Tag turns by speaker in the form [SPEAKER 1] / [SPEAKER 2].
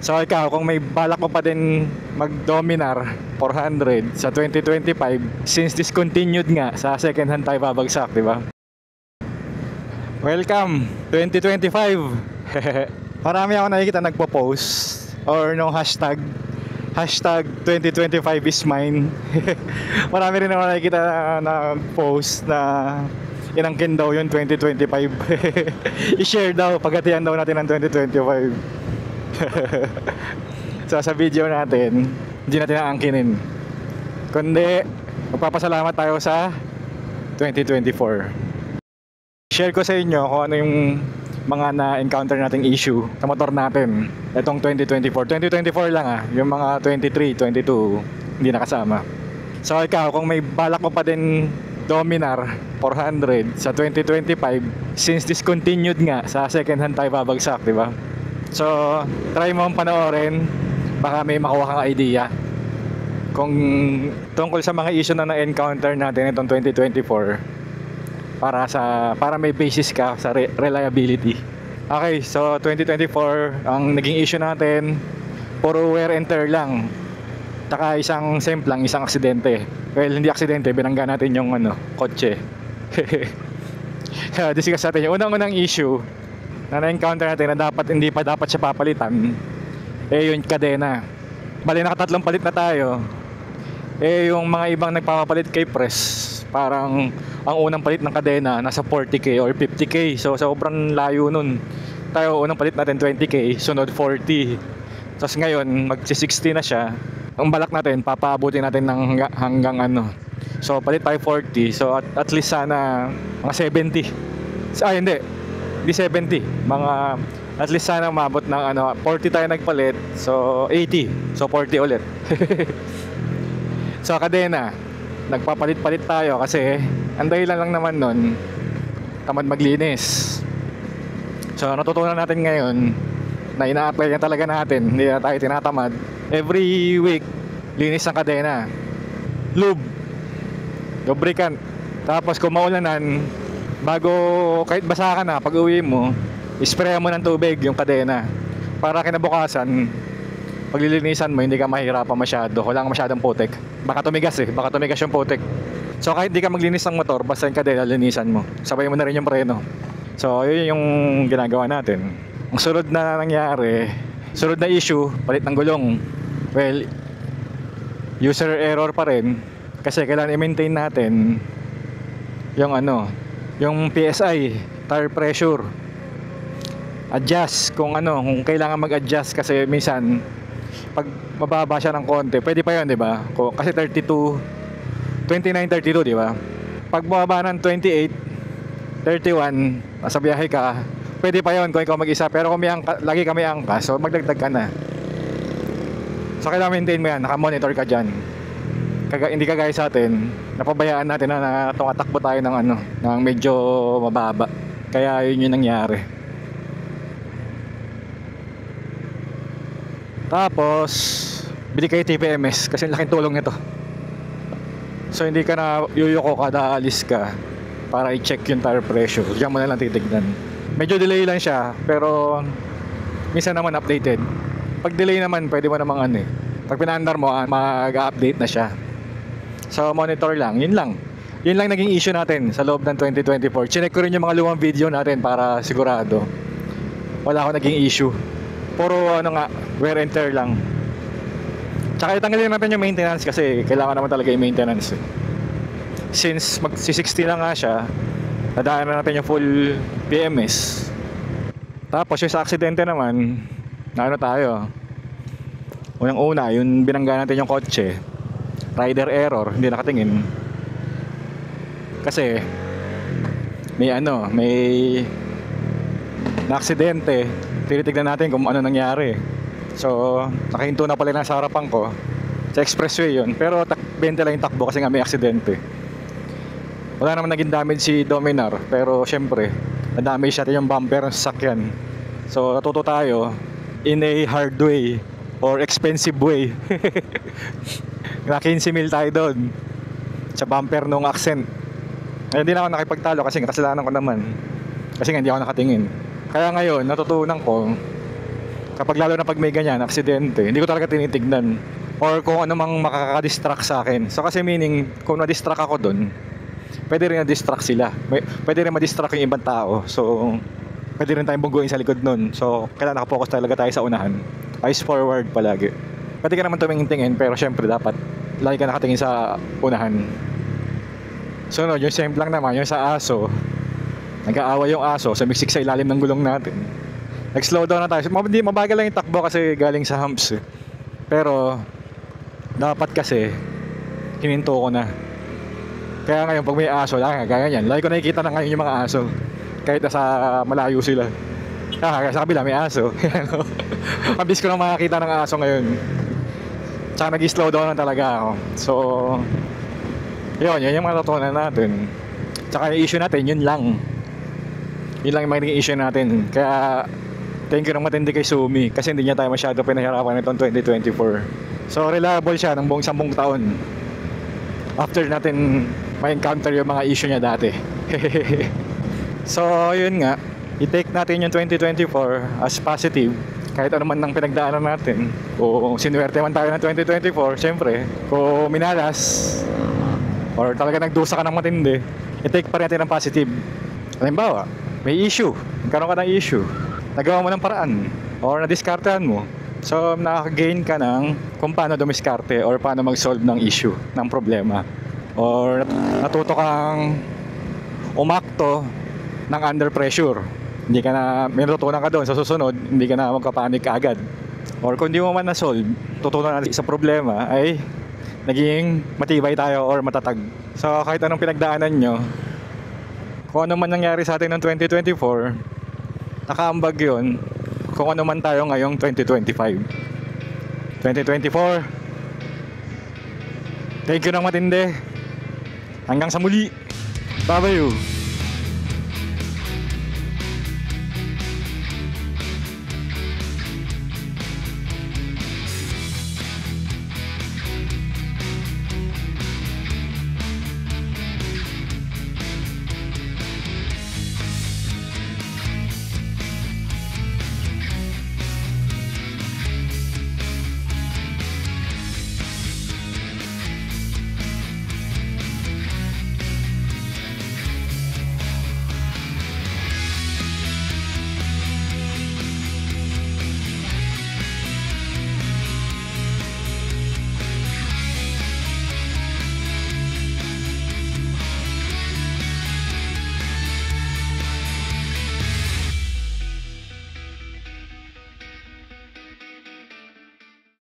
[SPEAKER 1] So ikaw, kung may balak mo pa din mag-Dominar 400 sa 2025, since discontinued nga, sa second hand tayo babagsak, di ba? Welcome 2025. Marami ako nakikita nagpo-post or no hashtag 2025 is mine. Marami rin ako nakikita na post na inangkin daw yun 2025. I-share daw, paghatian daw natin ng 2025. So sa video natin, hindi natin aangkinin, kundi magpapasalamat tayo sa 2024. Share ko sa inyo kung ano yung mga na-encounter nating issue sa motor natin itong 2024 lang yung mga 23, 22 hindi nakasama. So ikaw, kung may balak mo pa din Dominar 400 sa 2025, since discontinued nga, sa second hand tayo babagsak, di ba? So try mo panoorin, baka may makuha kang idea kung tungkol sa mga issue na na-encounter natin itong 2024, para may basis ka sa reliability. Okay, so 2024 ang naging issue natin, puro wear and tear lang, taka isang semplang, isang aksidente. Well, hindi aksidente, binangga natin yung kotse. Discuss natin yung unang issue na na-encounter natin na hindi pa dapat siya papalitan, yung kadena. Bali nakatatlong palit na tayo. Yung mga ibang nagpapapalit kay press, parang ang unang palit ng kadena nasa 40k or 50k. So sobrang layo nun. Tayo unang palit natin 20k, sunod 40. Tapos ngayon magsi-60 na siya. Ang balak natin, papaabutin natin ng hanggang So palit tayo 40. So at least sana mga 70. Hindi 70. Mga at least sana umabot ng 40 tayo nagpalit. So 80. So 40 ulit. So kadena, nagpapalit-palit tayo kasi ang dahilan lang naman nun, tamad maglinis. So natutunan natin ngayon na ina-apply na talaga natin, hindi na tayo tinatamad. Every week, linis ng kadena, lube, lubricant. Tapos kung maulanan, bago kahit basa ka na, pag uwi mo, ispray mo ng tubig yung kadena para kinabukasan paglilinisan mo hindi ka mahirapan masyado, wala kang masyadong putik. Baka tumigas yung putik. So kahit hindi ka maglinis ng motor, basta yung kadena linisan mo, sabay mo na rin yung preno. So yun yung ginagawa natin. Ang sunod na nangyari, sunod na issue, palit ng gulong. Well, user error pa rin kasi kailangan i-maintain natin yung yung PSI, tire pressure. Adjust kung kailangan mag-adjust kasi minsan pag mababa siya ng konti, pwede pa 'yon, 'di ba? Kasi 29-32, 'di ba? Pag bumaba ng 28, 31, sa biyahe ka, pwede pa 'yon kung ikaw mag-isa, pero kung lagi kami angkas, so magdagdag ka na. So kailangan maintain mo 'yan, naka-monitor ka diyan. Hindi kagaya sa atin, napabayaan natin na tumatakbo tayo ng ng medyo mababa. Kaya yun yung nangyari. Tapos bili kayo TPMS kasi laking tulong nito. So hindi ka na yuyuko kada alis ka para i-check yung tire pressure. Diyan mo na lang titignan. Medyo delay lang siya, pero minsan naman updated. Pag delay naman, pwede mo namang pag pinaandar mo, mag-update na siya. So monitor lang, yun lang naging issue natin sa loob ng 2024. Chinek ko rin yung mga lumang video natin para sigurado wala akong naging issue. Puro wear and tear lang. Tsaka itanggalin natin yung maintenance kasi kailangan naman talaga yung maintenance. Since magsi-60 na nga siya, nadaan na natin yung full PMS. Tapos yung sa aksidente naman, na tayo, unang-una, yung binangga natin yung kotse, rider error, hindi nakatingin. Kasi may na-aksidente, tinitignan natin kung ano nangyari. So nakahinto na pala sa harapan ko, sa expressway yun, pero 20 lang yung takbo kasi nga may aksidente. Wala naman naging damage si Dominar, pero syempre na-damage natin yung bumper ng sasakyan. So natuto tayo in a hard way or expensive way. Na 15 mil tayo doon sa bumper nung accent. Hindi na ako nakipagtalo kasi kasalanan ko naman, kasi nga hindi ako nakatingin. Kaya ngayon natutunan ko, Kapag lalo na pag may ganyan, aksidente, hindi ko talaga tinitignan. Or kung ano mang makakadistract sa akin. So kasi meaning, kung na-distract ako dun, pwede rin na-distract sila. Pwede rin ma-distract yung ibang tao. So, pwede rin tayong bungguin sa likod nun. So, kailangan nakapokus talaga tayo sa unahan. Eyes forward palagi. Pwede ka naman tumingin-tingin, pero syempre dapat lagi ka nakatingin sa unahan. Sunod, yung simple lang naman, yung sa aso. Nag-aaway yung aso, sumiksik sa ilalim ng gulong natin. Nag-slow down na tayo. Hindi, mabagal lang yung takbo kasi galing sa humps. Pero, dapat kasi, hininto ko na. Kaya ngayon, pag may aso, kaya yan. Lagi ko nakikita na ngayon yung mga aso. Kahit nasa malayo sila. Kaya sa kabila, may aso. Mabilis ko lang makakita ng aso ngayon. Tsaka nag-slow down na talaga ako. So, yun yung matutunan natin. Tsaka yung issue natin, yun lang. Yun lang yung magiging issue natin. Kaya, thank you ng matindi kay Sumi. Kasi hindi niya tayo masyado pinahirapan itong 2024. So, reliable siya ng buong 10 taon. After natin ma-encounter yung mga issue niya dati. So, yun nga. I-take natin yung 2024 as positive. Kahit ano man ng pinagdaanan natin. Kung sinuwerte man tayo ng 2024, syempre, kung minalas, or talaga nagdusa ka ng matindi, i-take pa rin natin ang positive. Halimbawa, may issue. Nagkaroon ka ng issue. Nagawa mo ng paraan. Or nadiskartehan mo. So, nakaka-gain ka ng kung paano dumiskarte or paano mag-solve ng issue, ng problema. Or natuto kang umakto ng under pressure. Hindi ka na, may natutunan ka doon sa susunod, hindi ka na magkapanik agad. Or kung hindi mo man na-solve, tutunan natin sa problema ay naging matibay tayo or matatag. So, kahit anong pinagdaanan nyo, kung ano man nangyari sa atin ng 2024, nakaambag yun kung ano man tayo ngayong 2025. 2024, thank you ng matindi. Hanggang sa muli. Bye-bye.